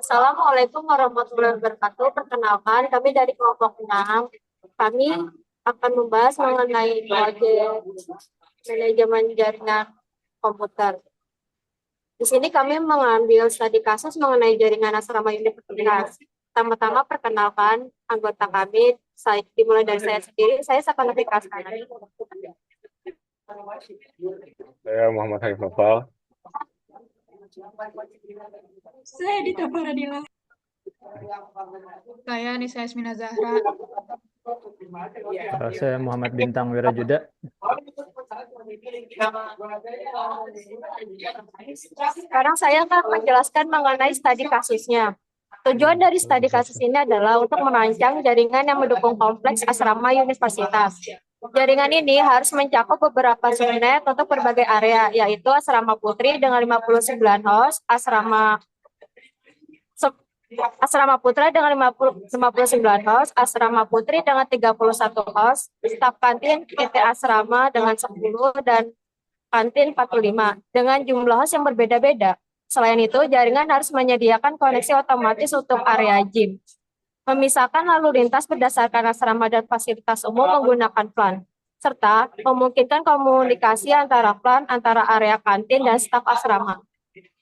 Assalamualaikum warahmatullahi wabarakatuh. Perkenalkan, kami dari kelompok 6. Kami akan membahas mengenai proyek manajemen jaringan komputer. Di sini kami mengambil studi kasus mengenai jaringan asrama universitas. Pertama-tama perkenalkan anggota kami, dimulai dari saya sendiri, saya Sakanati Kasnani. Saya Muhammad Hanif Noval. Saya Dita Faradila. Saya Nisa Yasmina Zahra. Saya Muhammad Bintang Wirajuda. Sekarang saya akan menjelaskan mengenai studi kasusnya. Tujuan dari studi kasus ini adalah untuk merancang jaringan yang mendukung kompleks asrama universitas. Jaringan ini harus mencakup beberapa subnet untuk berbagai area, yaitu asrama putri dengan 59 host, asrama putra dengan 59 host, asrama putri dengan 31 host, staf kantin PT asrama dengan 10 dan kantin 45 dengan jumlah host yang berbeda-beda. Selain itu, jaringan harus menyediakan koneksi otomatis untuk area gym. Memisahkan lalu lintas berdasarkan asrama dan fasilitas umum menggunakan PLAN, serta memungkinkan komunikasi antara PLAN, antara area kantin dan staf asrama.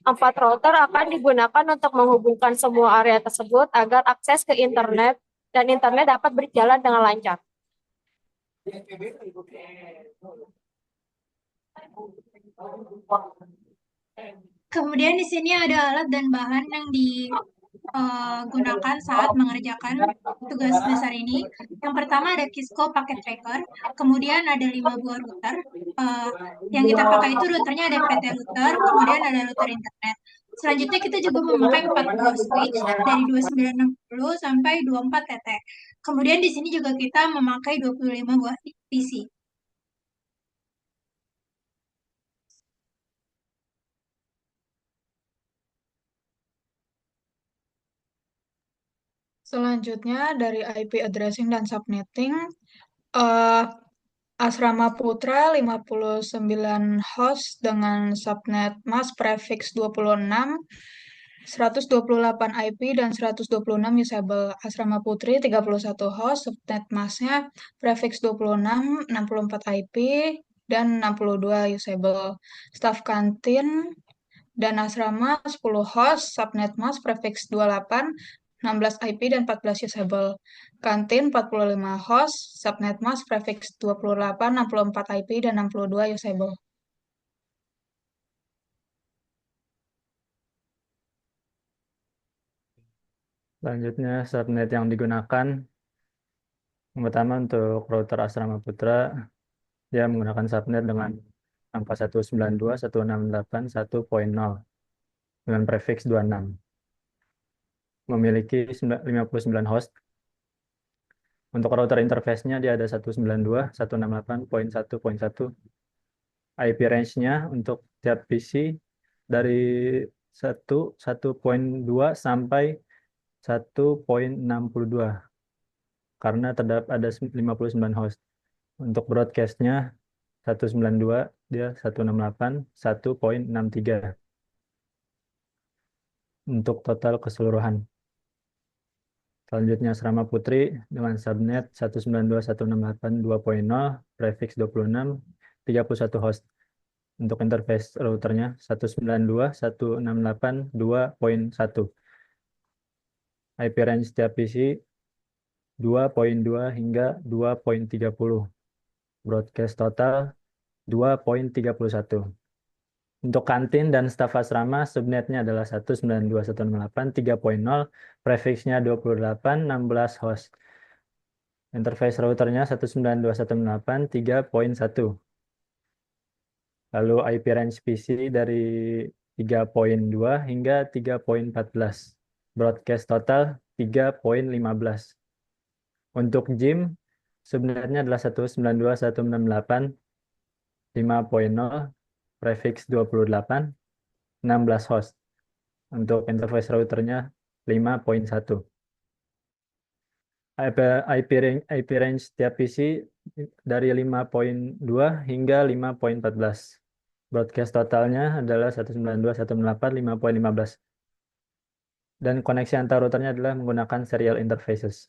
4 router akan digunakan untuk menghubungkan semua area tersebut agar akses ke internet dan internet dapat berjalan dengan lancar. Kemudian di sini ada alat dan bahan yang digunakan saat mengerjakan tugas dasar ini. Yang pertama ada Kisco Packet Tracker, kemudian ada 5 buah router. Yang kita pakai itu routernya ada PT router, kemudian ada router internet. Selanjutnya kita juga memakai 4 buah switch dari 2960 sampai 24 TT. Kemudian di sini juga kita memakai 25 buah PC. Selanjutnya dari IP addressing dan subnetting, eh, asrama putra 59 host dengan subnet mask prefix 26, 128 IP dan 126 usable. Asrama putri 31 host, subnet masknya prefix 26, 64 IP dan 62 usable. Staf kantin dan asrama 10 host, subnet mask prefix 28, 16 IP dan 14 usable. Kantin 45 host, subnet mask prefix 28, 64 IP dan 62 usable. Selanjutnya subnet yang digunakan. Yang pertama untuk router asrama putra, dia menggunakan subnet dengan angka 192.168.1.0 dengan prefix 26. Memiliki 59 host. Untuk router interface-nya dia ada 192.168.1.1. IP range-nya untuk tiap PC dari 1.2 sampai 1.62 karena terdapat ada 59 host. Untuk broadcast-nya 192, dia 168, 1.63 untuk total keseluruhan. Selanjutnya asrama putri dengan subnet 192.168.2.0 prefix 26, 31 host. Untuk interface routernya 192.168.2.1. IP range setiap PC 2.2 hingga 2.30. Broadcast total 2.31. Untuk kantin dan staf asrama, subnetnya adalah 192.168.3.0, prefixnya 28, 16 host. Interface routernya 192.168.3.1. Lalu IP range PC dari 3.2 hingga 3.14. Broadcast total 3.15. Untuk gym, subnetnya adalah 192.168.5.0, prefix 28, 16 host. Untuk interface routernya 5.1. IP range setiap PC dari 5.2 hingga 5.14. Broadcast totalnya adalah 192.168.5.15. Dan koneksi antar routernya adalah menggunakan serial interfaces.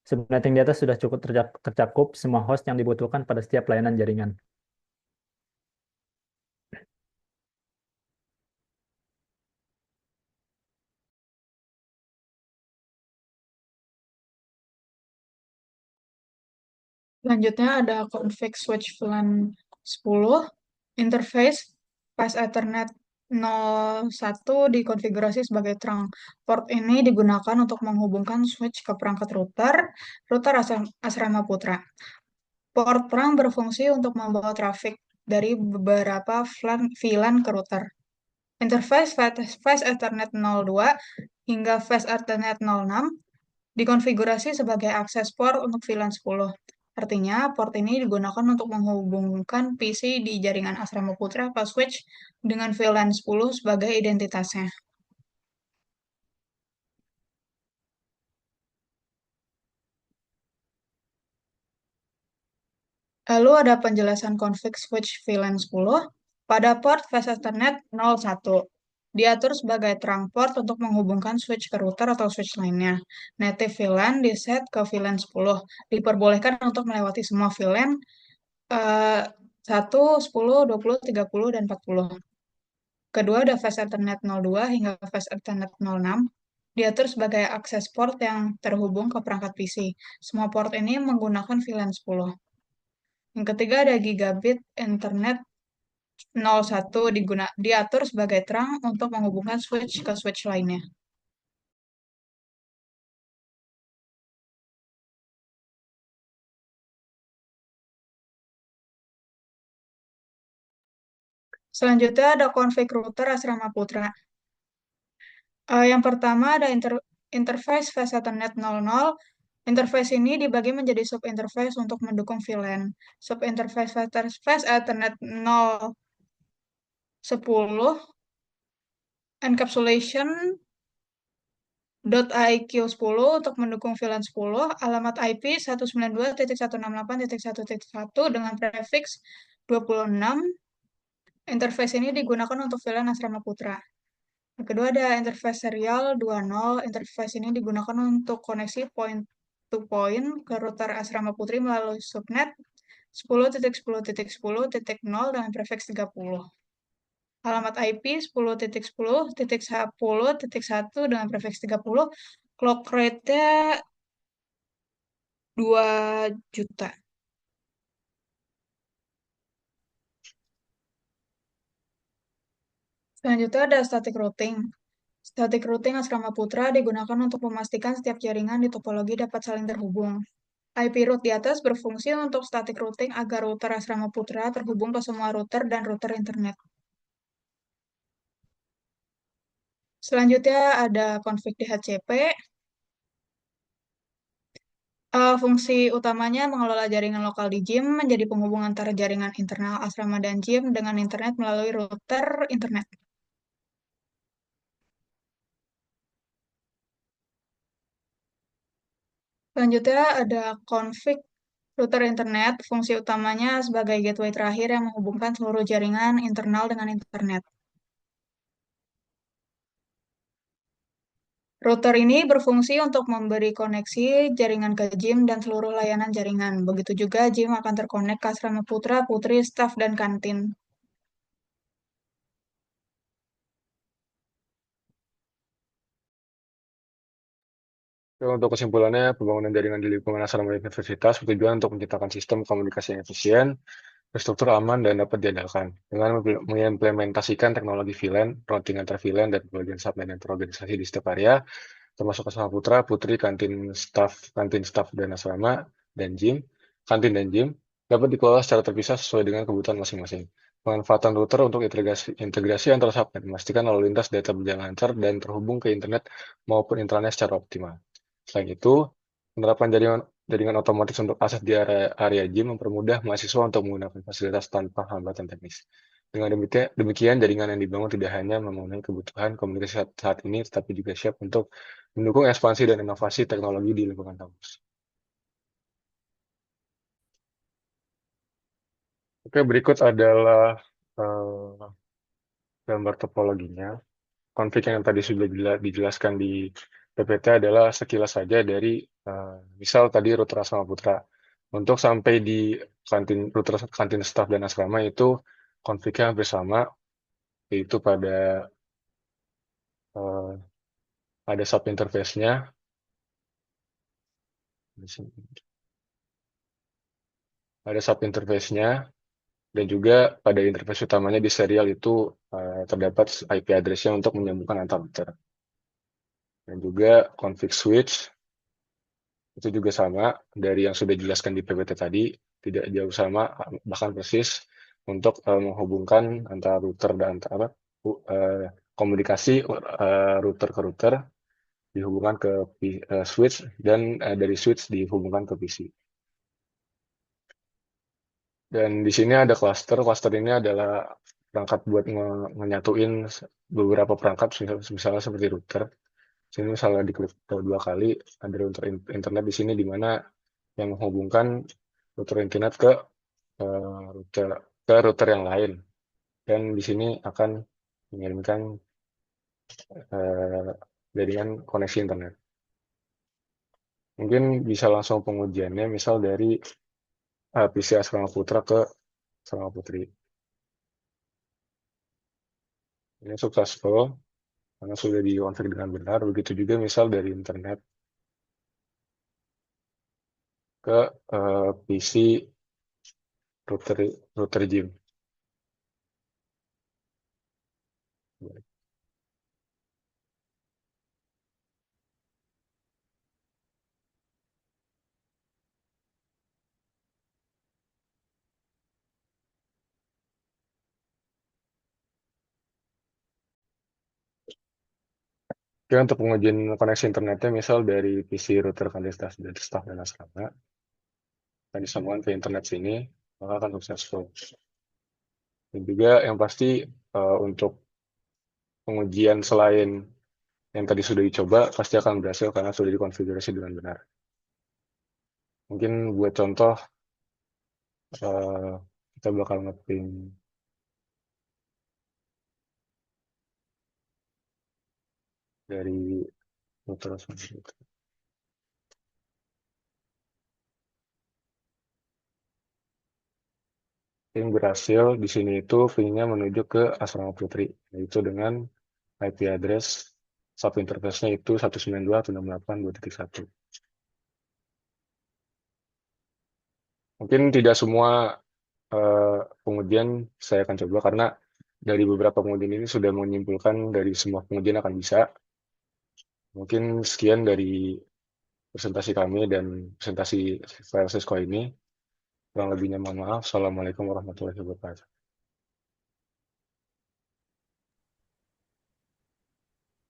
Subnetting di atas sudah cukup tercakup semua host yang dibutuhkan pada setiap layanan jaringan. Selanjutnya ada config switch VLAN 10, interface pas Ethernet 01 dikonfigurasi sebagai trunk. Port ini digunakan untuk menghubungkan switch ke perangkat router Asrama Putra. Port trunk berfungsi untuk membawa trafik dari beberapa VLAN ke router. Interface Fast Ethernet 02 hingga Fast Ethernet 06 dikonfigurasi sebagai akses port untuk VLAN 10. Artinya, port ini digunakan untuk menghubungkan PC di jaringan Asrama Putra atau switch dengan VLAN 10 sebagai identitasnya. Lalu ada penjelasan config switch VLAN 10 pada port Fast Ethernet 01. Diatur sebagai trunk port untuk menghubungkan switch ke router atau switch lainnya. Native VLAN diset ke VLAN 10. Diperbolehkan untuk melewati semua VLAN 1, 10, 20, 30, dan 40. Kedua ada Fast Ethernet 02 hingga Fast Ethernet 06. Diatur sebagai akses port yang terhubung ke perangkat PC. Semua port ini menggunakan VLAN 10. Yang ketiga ada Gigabit Ethernet 01 diatur sebagai trunk untuk menghubungkan switch ke switch lainnya. Selanjutnya ada config router Asrama Putra. Yang pertama ada interface Fast Ethernet 00. Interface ini dibagi menjadi sub-interface untuk mendukung VLAN. Sub-interface Fast Ethernet 010 encapsulation .iq10 untuk mendukung VLAN 10, alamat IP 192.168.1.1 dengan prefix 26. Interface ini digunakan untuk VLAN Asrama Putra. Yang kedua ada interface serial 20. Interface ini digunakan untuk koneksi point-to-point ke router Asrama Putri melalui subnet 10.10.10.0 dengan prefix 30. Alamat IP 10.10.10.1 dengan prefix 30. Clock rate-nya 2 juta. Selanjutnya ada static routing. Static routing Asrama Putra digunakan untuk memastikan setiap jaringan di topologi dapat saling terhubung. IP route di atas berfungsi untuk static routing agar router Asrama Putra terhubung ke semua router dan router internet. Selanjutnya ada config DHCP. Fungsi utamanya mengelola jaringan lokal di GYM menjadi penghubung antara jaringan internal asrama dan GYM dengan internet melalui router internet. Selanjutnya ada config router internet. Fungsi utamanya sebagai gateway terakhir yang menghubungkan seluruh jaringan internal dengan internet. Router ini berfungsi untuk memberi koneksi jaringan ke GYM dan seluruh layanan jaringan. Begitu juga GYM akan terkonek ke asrama putra, putri, staf, dan kantin. Untuk kesimpulannya, pembangunan jaringan di lingkungan asrama universitas bertujuan untuk menciptakan sistem komunikasi yang efisien, berstruktur aman, dan dapat diandalkan. Dengan mengimplementasikan teknologi VLAN, routing antar VLAN, dan pembagian subnet dan terorganisasi di setiap area, termasuk asrama putra, putri, kantin staff dan asrama, dan GYM, kantin dan GYM, dapat dikelola secara terpisah sesuai dengan kebutuhan masing-masing. Pemanfaatan router untuk integrasi antar subnet, memastikan lalu lintas data berjalan lancar dan terhubung ke internet maupun intranet secara optimal. Selain itu, penerapan jaringan otomatis untuk akses di area GYM mempermudah mahasiswa untuk menggunakan fasilitas tanpa hambatan teknis. Dengan demikian, jaringan yang dibangun tidak hanya memenuhi kebutuhan komunikasi saat ini, tetapi juga siap untuk mendukung ekspansi dan inovasi teknologi di lingkungan kampus. Oke, berikut adalah gambar topologinya. konflik yang tadi sudah dijelaskan di PPT adalah sekilas saja dari misal tadi router asrama putra. Untuk sampai di router kantin staf dan asrama itu konfliknya hampir sama, yaitu ada sub interface-nya. Ada sub interface-nya dan juga pada interface utamanya di serial itu terdapat IP address-nya untuk menyambungkan antar router. Dan juga config switch itu juga sama dari yang sudah dijelaskan di PPT tadi, tidak jauh sama, bahkan persis untuk menghubungkan antara router dan antara komunikasi router ke router dihubungkan ke switch dan dari switch dihubungkan ke PC. Dan di sini ada cluster. Cluster ini adalah perangkat buat menyatuin beberapa perangkat, misalnya seperti router. Sini misalnya diklik dua kali, ada router internet di sini di mana yang menghubungkan router internet ke router yang lain. Dan di sini akan mengirimkan jaringan koneksi internet. Mungkin bisa langsung pengujiannya, misal dari PC asrama putra ke asrama putri. Ini successful karena sudah dikonfig dengan benar. Begitu juga misal dari internet ke PC router gym. Oke, untuk pengujian koneksi internetnya, misal dari PC router kantin staf dan asrama, dan disambungkan ke internet sini, maka akan successful. Dan juga yang pasti untuk pengujian selain yang tadi sudah dicoba, pasti akan berhasil karena sudah dikonfigurasi dengan benar. Mungkin buat contoh, kita bakal nge-ping dari router seperti itu. Ping berhasil di sini itu pingnya menuju ke asrama putri, yaitu dengan IP address sub interface-nya itu 192.168.2.1. Mungkin tidak semua pengujian saya akan coba karena dari beberapa pengujian ini sudah menyimpulkan dari semua pengujian akan bisa. Mungkin sekian dari presentasi kami dan presentasi file Cisco ini. Kurang lebihnya mohon maaf. Assalamualaikum warahmatullahi wabarakatuh.